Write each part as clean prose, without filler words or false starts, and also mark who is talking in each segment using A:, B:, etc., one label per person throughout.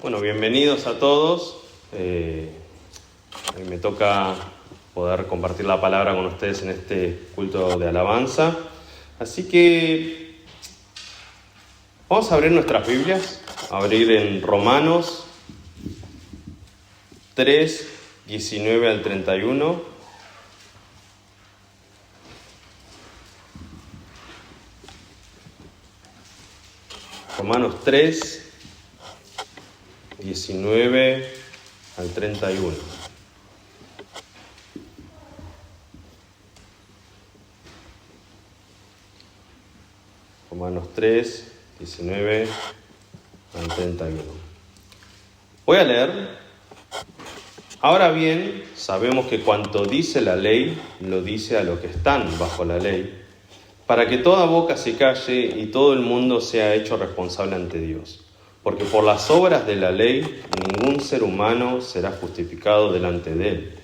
A: Bueno, bienvenidos a todos. Me toca poder compartir la palabra con ustedes en este culto de alabanza. Así que vamos a abrir nuestras Biblias, a abrir en Romanos 3, 19 al 31. Romanos 3, 19 al 31. Romanos 3, 19 al 31. Voy a leer. Ahora bien, sabemos que cuanto dice la ley, lo dice a los que están bajo la ley, para que toda boca se calle y todo el mundo sea hecho responsable ante Dios. Porque por las obras de la ley ningún ser humano será justificado delante de él,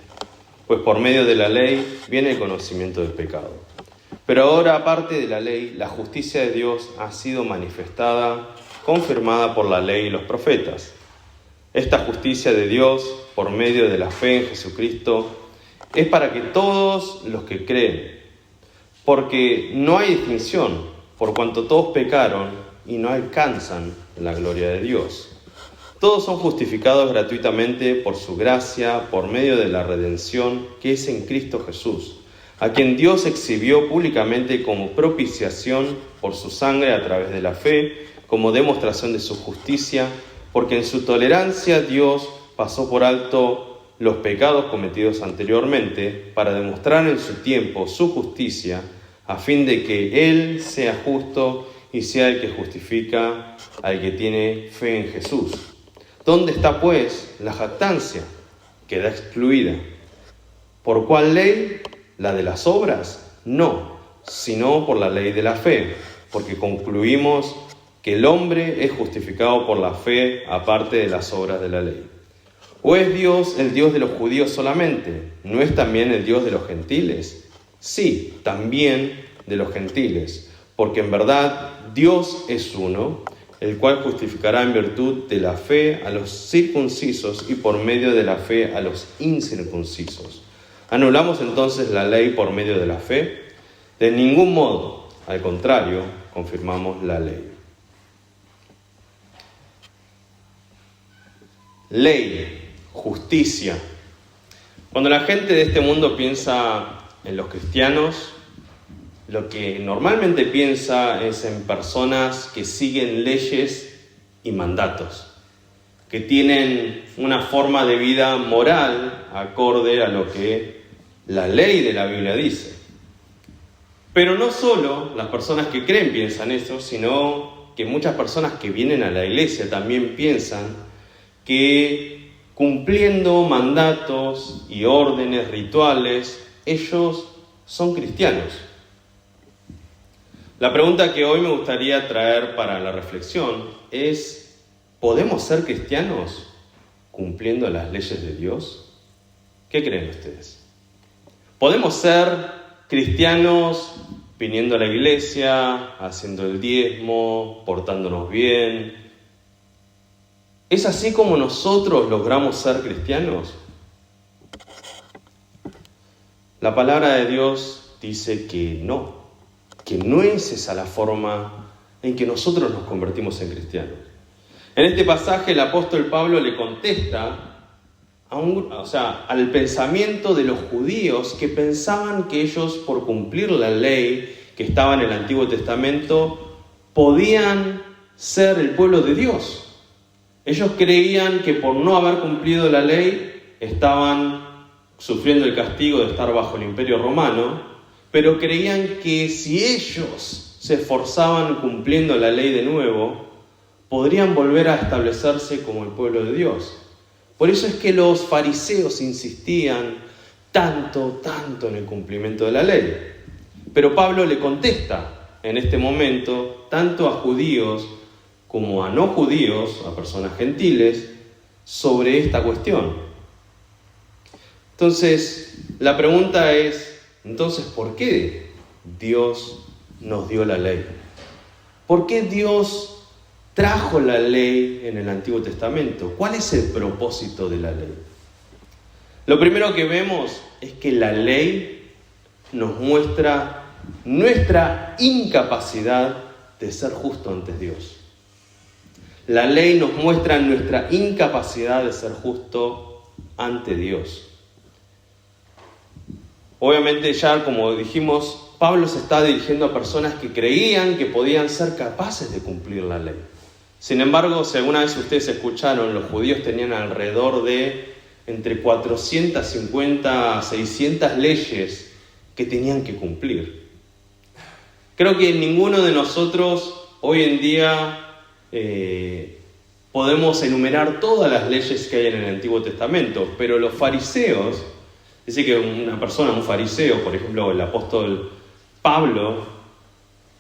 A: pues por medio de la ley viene el conocimiento del pecado. Pero ahora, aparte de la ley, la justicia de Dios ha sido manifestada, confirmada por la ley y los profetas. Esta justicia de Dios, por medio de la fe en Jesucristo, es para que todos los que creen, porque no hay distinción, por cuanto todos pecaron y no alcanzan la gloria de Dios. Todos son justificados gratuitamente por su gracia, por medio de la redención que es en Cristo Jesús, a quien Dios exhibió públicamente como propiciación por su sangre a través de la fe, como demostración de su justicia, porque en su tolerancia Dios pasó por alto los pecados cometidos anteriormente, para demostrar en su tiempo su justicia, a fin de que Él sea justo y sea el que justifica al que tiene fe en Jesús. ¿Dónde está, pues, la jactancia? Queda excluida. ¿Por cuál ley? ¿La de las obras? No, sino por la ley de la fe, porque concluimos que el hombre es justificado por la fe aparte de las obras de la ley. ¿O es Dios el Dios de los judíos solamente? ¿No es también el Dios de los gentiles? Sí, también de los gentiles. Porque en verdad Dios es uno, el cual justificará en virtud de la fe a los circuncisos y por medio de la fe a los incircuncisos. ¿Anulamos entonces la ley por medio de la fe? De ningún modo, al contrario, confirmamos la ley. Ley, justicia. Cuando la gente de este mundo piensa en los cristianos, lo que normalmente piensa es en personas que siguen leyes y mandatos, que tienen una forma de vida moral acorde a lo que la ley de la Biblia dice. Pero no solo las personas que creen piensan eso, sino que muchas personas que vienen a la iglesia también piensan que cumpliendo mandatos y órdenes rituales, ellos son cristianos. La pregunta que hoy me gustaría traer para la reflexión es: ¿podemos ser cristianos cumpliendo las leyes de Dios? ¿Qué creen ustedes? ¿Podemos ser cristianos viniendo a la iglesia, haciendo el diezmo, portándonos bien. ¿Es así como nosotros logramos ser cristianos? La palabra de Dios dice que no es esa la forma en que nosotros nos convertimos en cristianos. En este pasaje el apóstol Pablo le contesta al pensamiento de los judíos que pensaban que ellos, por cumplir la ley que estaba en el Antiguo Testamento, podían ser el pueblo de Dios. Ellos creían que por no haber cumplido la ley estaban sufriendo el castigo de estar bajo el Imperio Romano, pero creían que si ellos se esforzaban cumpliendo la ley de nuevo, podrían volver a establecerse como el pueblo de Dios. Por eso es que los fariseos insistían tanto en el cumplimiento de la ley. Pero Pablo le contesta en este momento tanto a judíos como a no judíos, a personas gentiles, sobre esta cuestión. Entonces, la pregunta es, ¿por qué Dios nos dio la ley? ¿Por qué Dios trajo la ley en el Antiguo Testamento? ¿Cuál es el propósito de la ley? Lo primero que vemos es que la ley nos muestra nuestra incapacidad de ser justo ante Dios. La ley nos muestra nuestra incapacidad de ser justo ante Dios. Obviamente ya, como dijimos, Pablo se está dirigiendo a personas que creían que podían ser capaces de cumplir la ley. Sin embargo, si alguna vez ustedes escucharon, los judíos tenían alrededor de entre 450 a 600 leyes que tenían que cumplir. Creo que ninguno de nosotros hoy en día podemos enumerar todas las leyes que hay en el Antiguo Testamento, pero los fariseos, dice que un fariseo, por ejemplo el apóstol Pablo,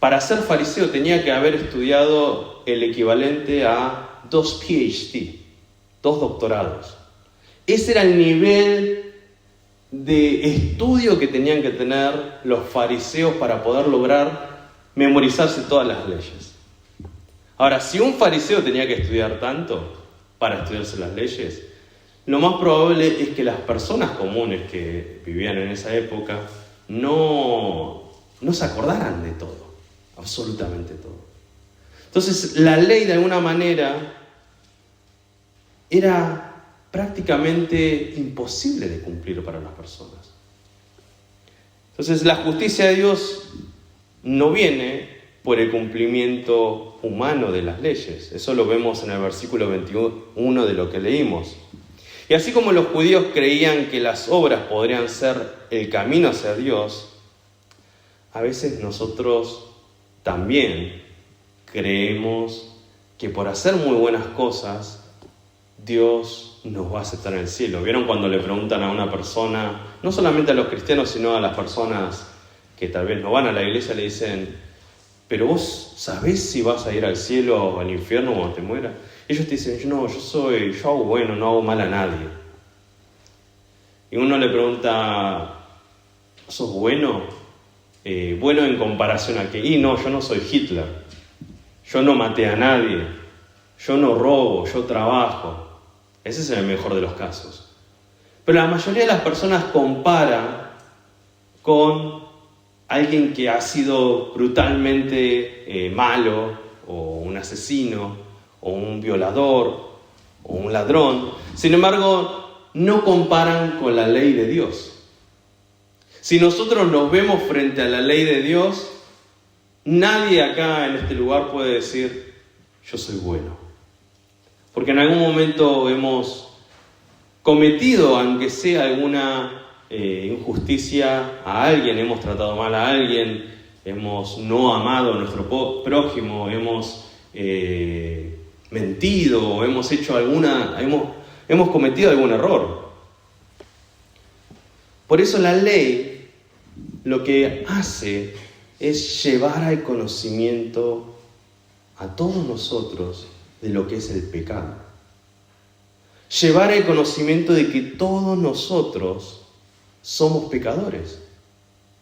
A: para ser fariseo tenía que haber estudiado el equivalente a 2 PhD, 2 doctorados. Ese era el nivel de estudio que tenían que tener los fariseos para poder lograr memorizarse todas las leyes. Ahora, si un fariseo tenía que estudiar tanto para estudiarse las leyes, lo más probable es que las personas comunes que vivían en esa época no se acordaran de todo, absolutamente todo. Entonces, la ley de alguna manera era prácticamente imposible de cumplir para las personas. Entonces, la justicia de Dios no viene por el cumplimiento humano de las leyes. Eso lo vemos en el versículo 21 de lo que leímos. Y así como los judíos creían que las obras podrían ser el camino hacia Dios, a veces nosotros también creemos que por hacer muy buenas cosas, Dios nos va a aceptar en el cielo. ¿Vieron cuando le preguntan a una persona, no solamente a los cristianos, sino a las personas que tal vez no van a la iglesia, le dicen, pero vos sabés si vas a ir al cielo o al infierno cuando te mueras? Ellos te dicen, yo hago bueno, no hago mal a nadie. Y uno le pregunta, ¿sos bueno? Bueno en comparación a qué. Y no, yo no soy Hitler. Yo no maté a nadie. Yo no robo, yo trabajo. Ese es el mejor de los casos. Pero la mayoría de las personas compara con alguien que ha sido brutalmente malo, o un asesino, o un violador, o un ladrón. Sin embargo, no comparan con la ley de Dios. Si nosotros nos vemos frente a la ley de Dios, nadie acá en este lugar puede decir, yo soy bueno. Porque en algún momento hemos cometido, aunque sea alguna injusticia a alguien, hemos tratado mal a alguien, hemos no amado a nuestro prójimo, hemos mentido, hemos cometido algún error. Por eso la ley lo que hace es llevar al conocimiento a todos nosotros de lo que es el pecado. Llevar el conocimiento de que todos nosotros somos pecadores,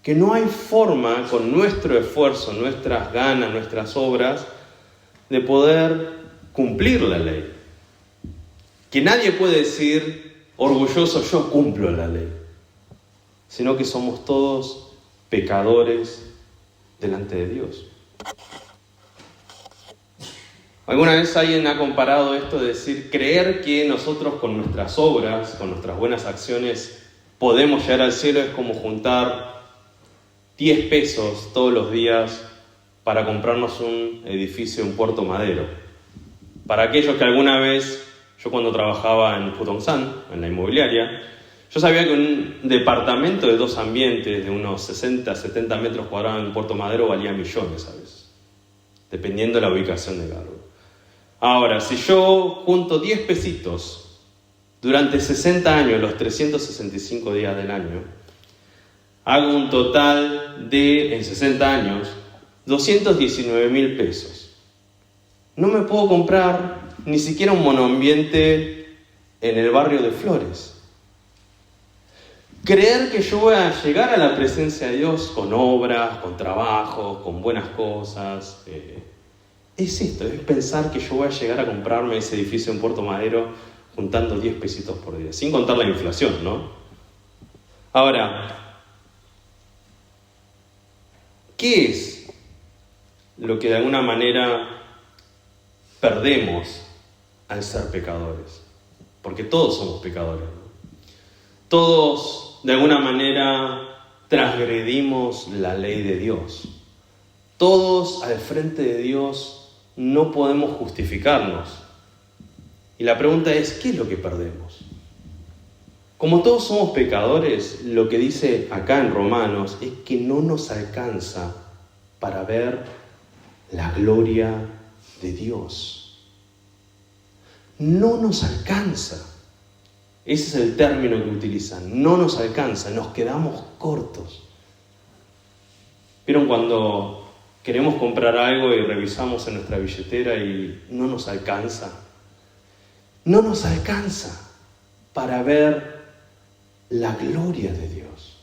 A: que no hay forma con nuestro esfuerzo, nuestras ganas, nuestras obras, de poder cumplir la ley. Que nadie puede decir, orgulloso, yo cumplo la ley. Sino que somos todos pecadores delante de Dios. ¿Alguna vez alguien ha comparado esto de decir, creer que nosotros con nuestras obras, con nuestras buenas acciones, podemos llegar al cielo es como juntar 10 pesos todos los días para comprarnos un edificio en Puerto Madero? Para aquellos que alguna vez, yo cuando trabajaba en Putongsan, en la inmobiliaria, yo sabía que un departamento de 2 ambientes de unos 60, 70 metros cuadrados en Puerto Madero valía millones a veces, dependiendo de la ubicación de cada uno. Ahora, si yo junto 10 pesitos durante 60 años, los 365 días del año, hago un total de, en 60 años, 219.000 pesos. No me puedo comprar ni siquiera un monoambiente en el barrio de Flores. Creer que yo voy a llegar a la presencia de Dios con obras, con trabajo, con buenas cosas, es esto, es pensar que yo voy a llegar a comprarme ese edificio en Puerto Madero juntando 10 pesitos por día, sin contar la inflación, ¿no? Ahora, ¿qué es lo que de alguna manera perdemos al ser pecadores? Porque todos somos pecadores, ¿no? Todos de alguna manera transgredimos la ley de Dios. Todos al frente de Dios no podemos justificarnos. Y la pregunta es, ¿qué es lo que perdemos? Como todos somos pecadores, lo que dice acá en Romanos es que no nos alcanza para ver la gloria de Dios. No nos alcanza. Ese es el término que utilizan. No nos alcanza, nos quedamos cortos. ¿Vieron cuando queremos comprar algo y revisamos en nuestra billetera y no nos alcanza? No nos alcanza para ver la gloria de Dios.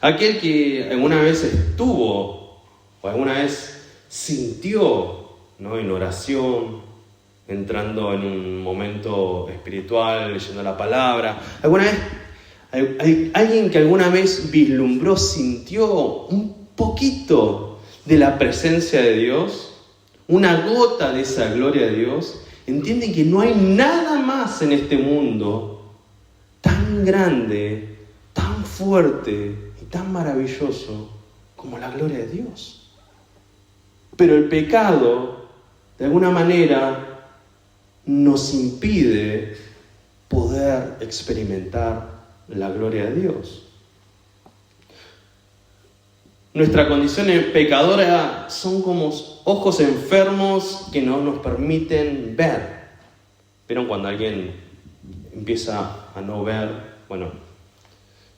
A: Aquel que alguna vez estuvo o alguna vez sintió, ¿no?, en oración, entrando en un momento espiritual, leyendo la palabra. ¿Alguna vez, alguien que alguna vez vislumbró, sintió un poquito de la presencia de Dios, una gota de esa gloria de Dios, entiende que no hay nada más en este mundo tan grande, tan fuerte y tan maravilloso como la gloria de Dios? Pero el pecado, de alguna manera, nos impide poder experimentar la gloria de Dios. Nuestra condición pecadora son como ojos enfermos que no nos permiten ver. ¿Vieron cuando alguien empieza a no ver? Bueno,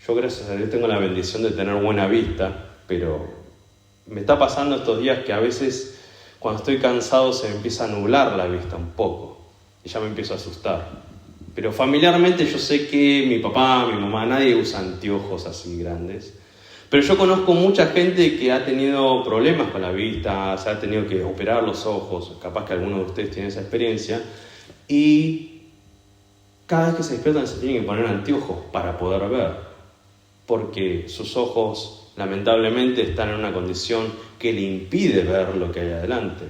A: yo gracias a Dios tengo la bendición de tener buena vista, pero me está pasando estos días que a veces cuando estoy cansado se me empieza a nublar la vista un poco. Y ya me empiezo a asustar. Pero familiarmente yo sé que mi papá, mi mamá, nadie usa anteojos así grandes. Pero yo conozco mucha gente que ha tenido problemas con la vista, se ha tenido que operar los ojos, capaz que alguno de ustedes tiene esa experiencia, y cada vez que se despiertan se tienen que poner anteojos para poder ver, porque sus ojos lamentablemente están en una condición que le impide ver lo que hay adelante.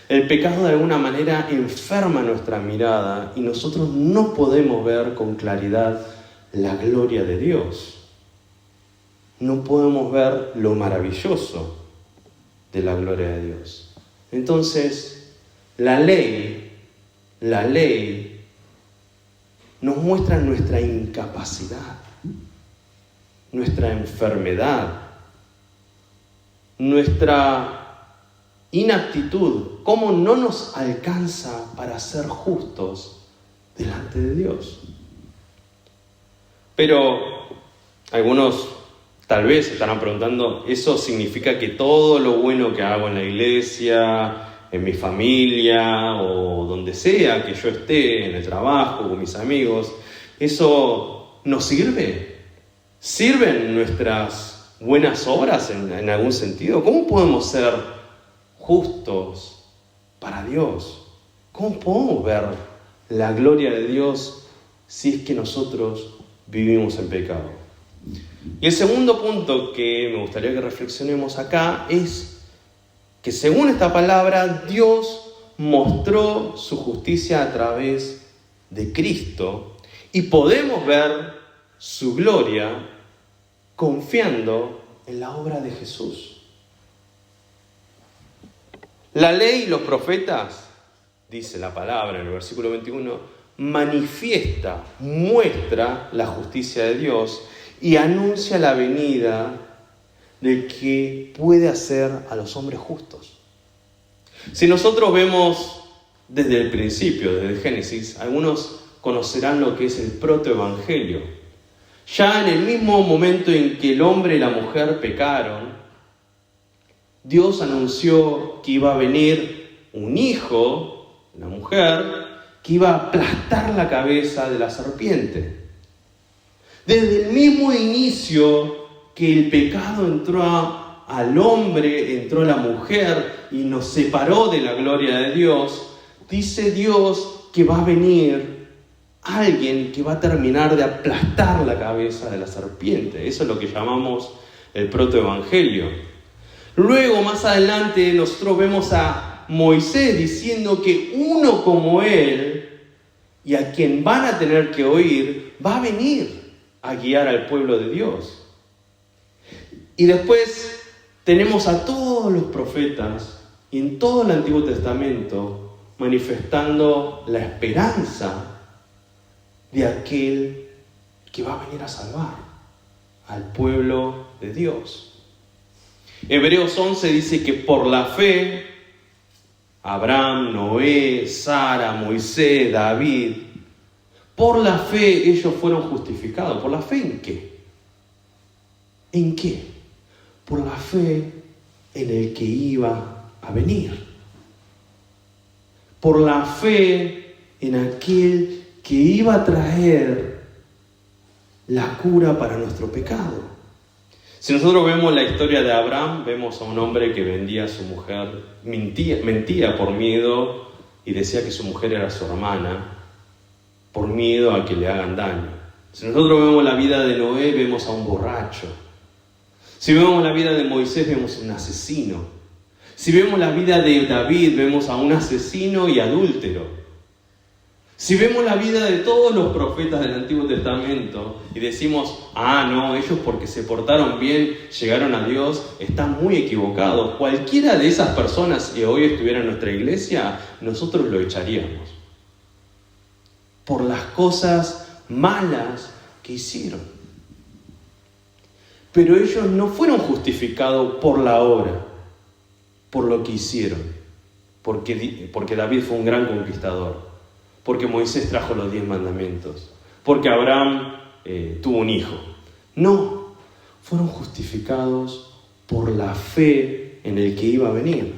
A: El pecado de alguna manera enferma nuestra mirada y nosotros no podemos ver con claridad la gloria de Dios. No podemos ver lo maravilloso de la gloria de Dios. Entonces, la ley nos muestra nuestra incapacidad, nuestra enfermedad, nuestra inaptitud, cómo no nos alcanza para ser justos delante de Dios. Pero algunos tal vez estarán preguntando, ¿eso significa que todo lo bueno que hago en la iglesia, en mi familia o donde sea que yo esté, en el trabajo, con mis amigos, eso nos sirve? ¿Sirven nuestras buenas obras en algún sentido? ¿Cómo podemos ser justos para Dios? ¿Cómo podemos ver la gloria de Dios si es que nosotros vivimos en pecado? Y el segundo punto que me gustaría que reflexionemos acá es que según esta palabra, Dios mostró su justicia a través de Cristo y podemos ver su gloria confiando en la obra de Jesús. La ley y los profetas, dice la palabra en el versículo 21, manifiesta, muestra la justicia de Dios y anuncia la venida del que puede hacer a los hombres justos. Si nosotros vemos desde el principio, desde el Génesis, algunos conocerán lo que es el protoevangelio. Ya en el mismo momento en que el hombre y la mujer pecaron, Dios anunció que iba a venir un hijo, una mujer, que iba a aplastar la cabeza de la serpiente. Desde el mismo inicio que el pecado entró al hombre, entró a la mujer y nos separó de la gloria de Dios, dice Dios que va a venir alguien que va a terminar de aplastar la cabeza de la serpiente. Eso es lo que llamamos el protoevangelio. Luego, más adelante, nosotros vemos a Moisés diciendo que uno como él, y a quien van a tener que oír, va a venir a guiar al pueblo de Dios. Y después tenemos a todos los profetas y en todo el Antiguo Testamento manifestando la esperanza de aquel que va a venir a salvar al pueblo de Dios. Hebreos 11 dice que por la fe, Abraham, Noé, Sara, Moisés, David, por la fe ellos fueron justificados. ¿Por la fe en qué? ¿En qué? Por la fe en el que iba a venir. Por la fe en aquel que iba a traer la cura para nuestro pecado. Si nosotros vemos la historia de Abraham, vemos a un hombre que vendía a su mujer, mentía por miedo y decía que su mujer era su hermana, por miedo a que le hagan daño. Si nosotros vemos la vida de Noé, vemos a un borracho. Si vemos la vida de Moisés, vemos a un asesino. Si vemos la vida de David, vemos a un asesino y adúltero. Si vemos la vida de todos los profetas del Antiguo Testamento y decimos, no, ellos porque se portaron bien llegaron a Dios, están muy equivocados. Cualquiera de esas personas que hoy estuviera en nuestra iglesia, nosotros lo echaríamos por las cosas malas que hicieron. Pero ellos no fueron justificados por la obra, por lo que hicieron, porque David fue un gran conquistador, porque Moisés trajo los 10 mandamientos, porque Abraham tuvo un hijo. No, fueron justificados por la fe en el que iba a venir.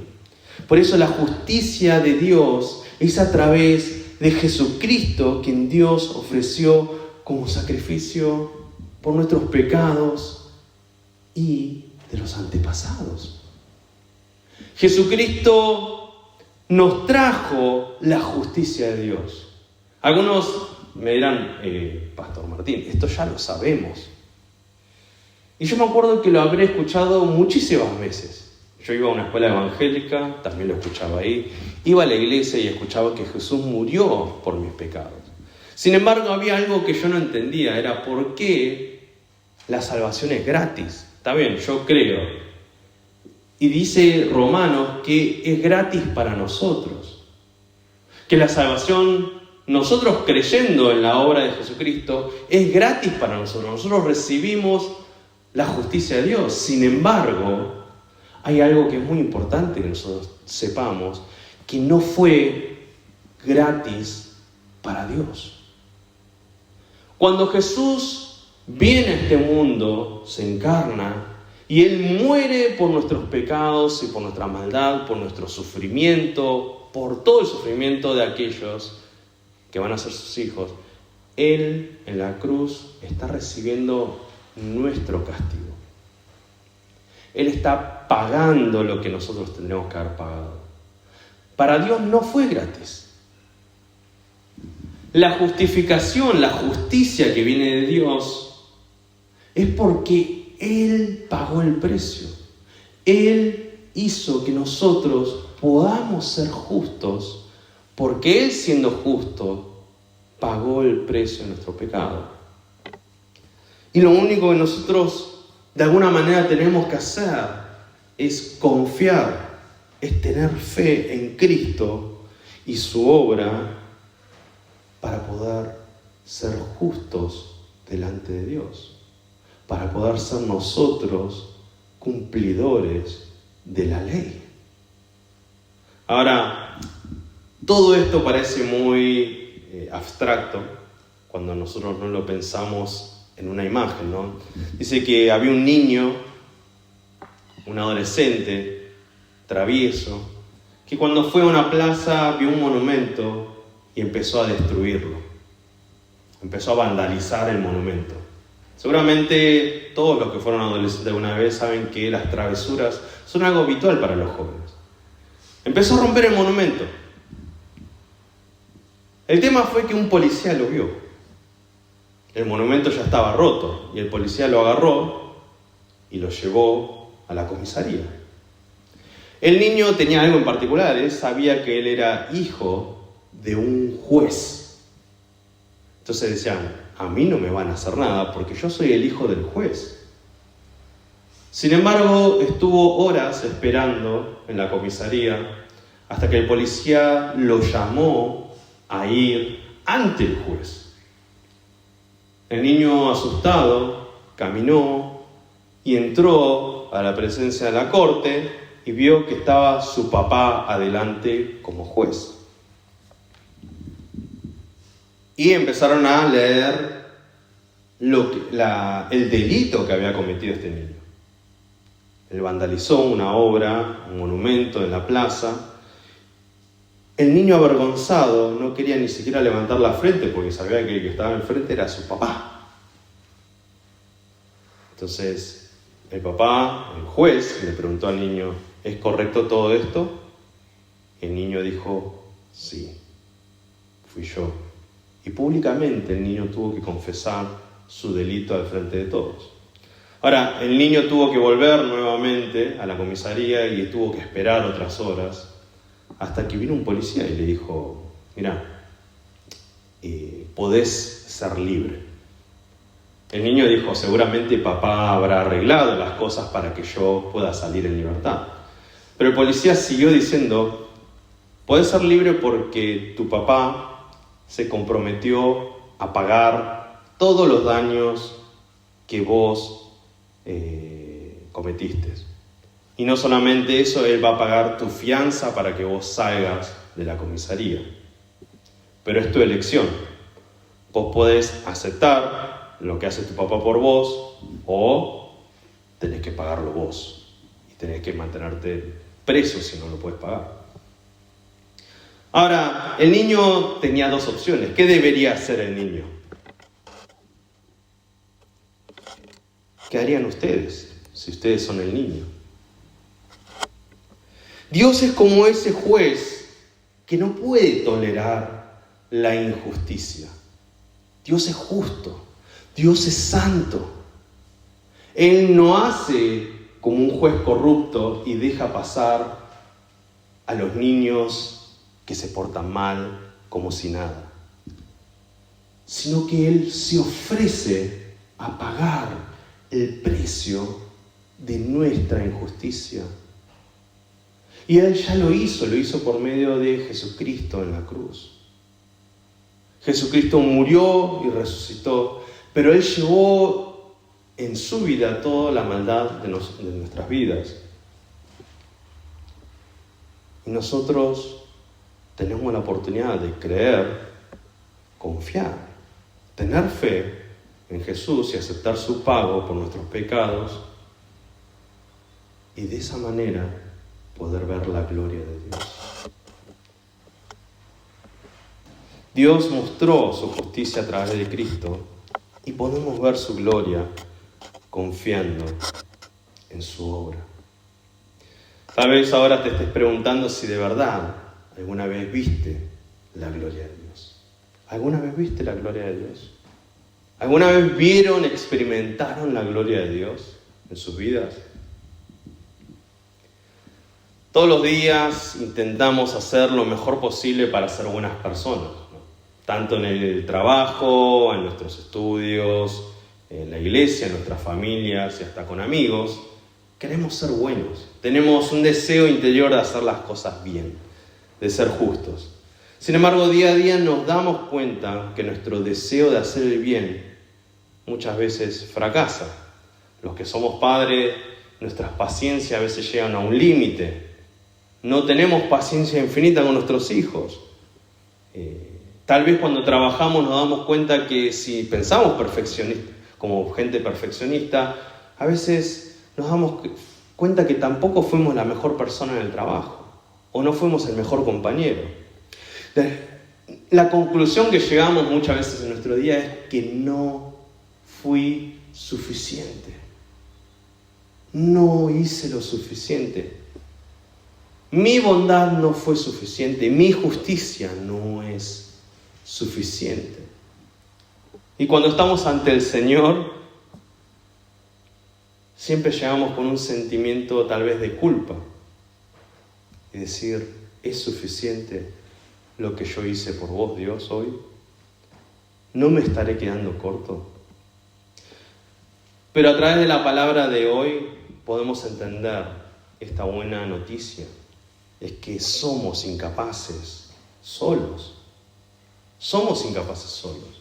A: Por eso la justicia de Dios es a través de Jesucristo, quien Dios ofreció como sacrificio por nuestros pecados y de los antepasados. Jesucristo nos trajo la justicia de Dios. Algunos me dirán, Pastor Martín, esto ya lo sabemos. Y yo me acuerdo que lo habré escuchado muchísimas veces. Yo iba a una escuela evangélica, también lo escuchaba ahí. Iba a la iglesia y escuchaba que Jesús murió por mis pecados. Sin embargo, había algo que yo no entendía, era por qué la salvación es gratis. Está bien, yo creo. Y dice Romanos que es gratis para nosotros. Que la salvación, nosotros creyendo en la obra de Jesucristo, es gratis para nosotros. Nosotros recibimos la justicia de Dios. Sin embargo, hay algo que es muy importante que nosotros sepamos, que no fue gratis para Dios. Cuando Jesús viene a este mundo, se encarna, y Él muere por nuestros pecados y por nuestra maldad, por nuestro sufrimiento, por todo el sufrimiento de aquellos que van a ser sus hijos. Él en la cruz está recibiendo nuestro castigo. Él está pagando lo que nosotros tendríamos que haber pagado. Para Dios no fue gratis. La justificación, la justicia que viene de Dios, es porque Él pagó el precio. Él hizo que nosotros podamos ser justos, porque Él, siendo justo, pagó el precio de nuestro pecado. Y lo único que nosotros de alguna manera tenemos que hacer es confiar, es tener fe en Cristo y su obra para poder ser justos delante de Dios, para poder ser nosotros cumplidores de la ley. Ahora, todo esto parece muy abstracto cuando nosotros no lo pensamos en una imagen, ¿no? Dice que había un niño, un adolescente, travieso, que cuando fue a una plaza vio un monumento y empezó a destruirlo. Empezó a vandalizar el monumento. Seguramente todos los que fueron adolescentes alguna vez saben que las travesuras son algo habitual para los jóvenes. Empezó a romper el monumento. El tema fue que un policía lo vio. El monumento ya estaba roto y el policía lo agarró y lo llevó a la comisaría. El niño tenía algo en particular, él sabía que él era hijo de un juez. Entonces decían, a mí no me van a hacer nada porque yo soy el hijo del juez. Sin embargo, estuvo horas esperando en la comisaría hasta que el policía lo llamó a ir ante el juez. El niño, asustado, caminó y entró a la presencia de la corte y vio que estaba su papá adelante como juez. Y empezaron a leer el delito que había cometido este niño. Él vandalizó una obra, un monumento en la plaza. El niño, avergonzado, no quería ni siquiera levantar la frente porque sabía que el que estaba enfrente era su papá. Entonces, el papá, el juez, le preguntó al niño, ¿es correcto todo esto? El niño dijo, sí, fui yo. Y públicamente el niño tuvo que confesar su delito al frente de todos. Ahora, el niño tuvo que volver nuevamente a la comisaría y tuvo que esperar otras horas hasta que vino un policía y le dijo, mirá, podés ser libre. El niño dijo, seguramente papá habrá arreglado las cosas para que yo pueda salir en libertad. Pero el policía siguió diciendo, podés ser libre porque tu papá se comprometió a pagar todos los daños que vos cometiste. Y no solamente eso, él va a pagar tu fianza para que vos salgas de la comisaría. Pero es tu elección. Vos podés aceptar lo que hace tu papá por vos o tenés que pagarlo vos. Y tenés que mantenerte preso si no lo puedes pagar. Ahora, el niño tenía dos opciones. ¿Qué debería hacer el niño? ¿Qué harían ustedes si ustedes son el niño? Dios es como ese juez que no puede tolerar la injusticia. Dios es justo, Dios es santo. Él no hace como un juez corrupto y deja pasar a los niños que se portan mal como si nada, sino que Él se ofrece a pagar el precio de nuestra injusticia. Y Él ya lo hizo por medio de Jesucristo en la cruz. Jesucristo murió y resucitó, pero Él llevó en su vida toda la maldad de nuestras vidas. Y nosotros tenemos la oportunidad de creer, confiar, tener fe en Jesús y aceptar su pago por nuestros pecados. Y de esa manera poder ver la gloria de Dios. Dios mostró su justicia a través de Cristo y podemos ver su gloria confiando en su obra. Tal vez ahora te estés preguntando si de verdad alguna vez viste la gloria de Dios. ¿Alguna vez viste la gloria de Dios? ¿Alguna vez vieron, experimentaron la gloria de Dios en sus vidas? Todos los días intentamos hacer lo mejor posible para ser buenas personas, ¿no? Tanto en el trabajo, en nuestros estudios, en la iglesia, en nuestras familias y hasta con amigos. Queremos ser buenos. Tenemos un deseo interior de hacer las cosas bien, de ser justos. Sin embargo, día a día nos damos cuenta que nuestro deseo de hacer el bien muchas veces fracasa. Los que somos padres, nuestras paciencias a veces llegan a un límite. No tenemos paciencia infinita con nuestros hijos. Tal vez cuando trabajamos nos damos cuenta que si pensamos como gente perfeccionista, a veces nos damos cuenta que tampoco fuimos la mejor persona en el trabajo o no fuimos el mejor compañero. La conclusión que llegamos muchas veces en nuestro día es que no fui suficiente. No hice lo suficiente. Mi bondad no fue suficiente. Mi justicia no es suficiente. Y cuando estamos ante el Señor, siempre llegamos con un sentimiento tal vez de culpa. Y decir, ¿es suficiente lo que yo hice por vos, Dios, hoy? ¿No me estaré quedando corto? Pero a través de la palabra de hoy podemos entender esta buena noticia. Es que somos incapaces solos. Somos incapaces solos.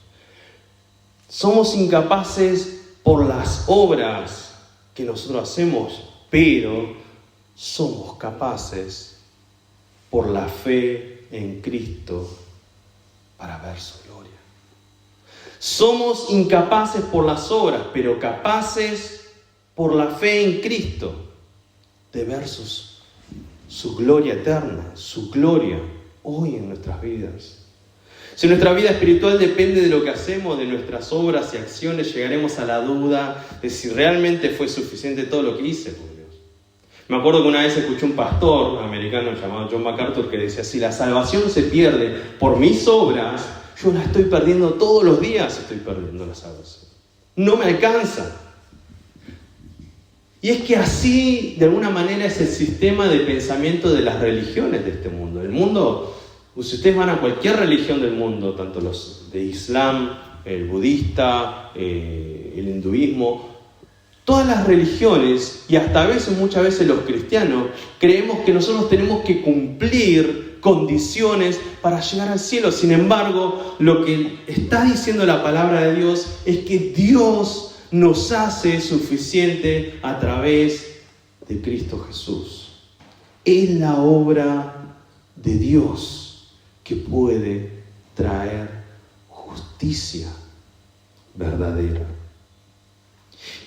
A: Somos incapaces por las obras que nosotros hacemos, pero somos capaces por la fe en Cristo para ver su gloria. Somos incapaces por las obras, pero capaces por la fe en Cristo de ver su gloria eterna, su gloria hoy en nuestras vidas. Si nuestra vida espiritual depende de lo que hacemos, de nuestras obras y acciones, llegaremos a la duda de si realmente fue suficiente todo lo que hice por Dios. Me acuerdo que una vez escuché un pastor americano llamado John MacArthur que decía, si la salvación se pierde por mis obras, yo la estoy perdiendo todos los días, estoy perdiendo la salvación. No me alcanza. Y es que así, de alguna manera, es el sistema de pensamiento de las religiones de este mundo. El mundo, si ustedes van a cualquier religión del mundo, tanto los de Islam, el budista, el hinduismo, todas las religiones, y hasta muchas veces los cristianos, creemos que nosotros tenemos que cumplir condiciones para llegar al cielo. Sin embargo, lo que está diciendo la palabra de Dios es que Dios nos hace suficiente a través de Cristo Jesús. Es la obra de Dios que puede traer justicia verdadera.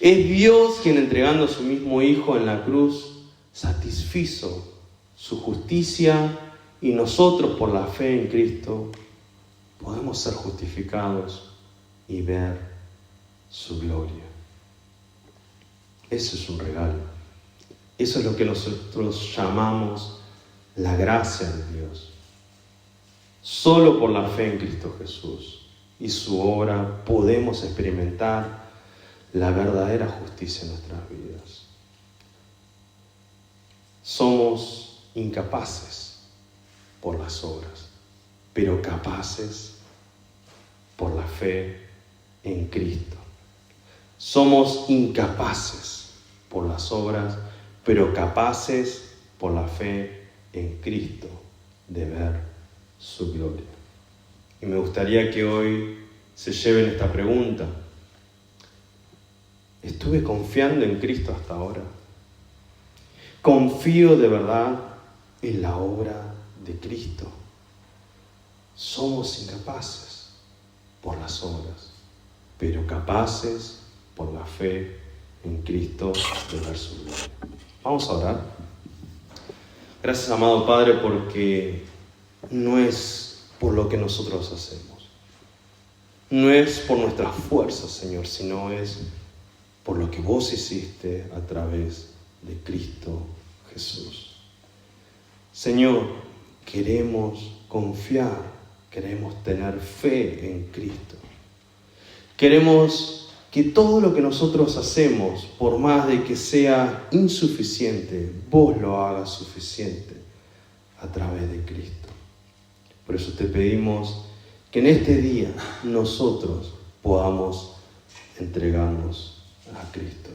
A: Es Dios quien, entregando a su mismo Hijo en la cruz, satisfizo su justicia, y nosotros, por la fe en Cristo, podemos ser justificados y ver su gloria. Eso es un regalo. Eso es lo que nosotros llamamos la gracia de Dios. Solo por la fe en Cristo Jesús y su obra podemos experimentar la verdadera justicia en nuestras vidas. Somos incapaces por las obras, pero capaces por la fe en Cristo. Somos incapaces por las obras, pero capaces por la fe en Cristo de ver su gloria. Y me gustaría que hoy se lleven esta pregunta. ¿Estuve confiando en Cristo hasta ahora? ¿Confío de verdad en la obra de Cristo? Somos incapaces por las obras, pero capaces por la fe en Cristo de ver su gloria. Vamos a orar. Gracias, amado Padre, porque no es por lo que nosotros hacemos. No es por nuestras fuerzas, Señor, sino es por lo que vos hiciste a través de Cristo Jesús. Señor, queremos confiar, queremos tener fe en Cristo. Queremos que todo lo que nosotros hacemos, por más de que sea insuficiente, vos lo hagas suficiente a través de Cristo. Por eso te pedimos que en este día nosotros podamos entregarnos a Cristo.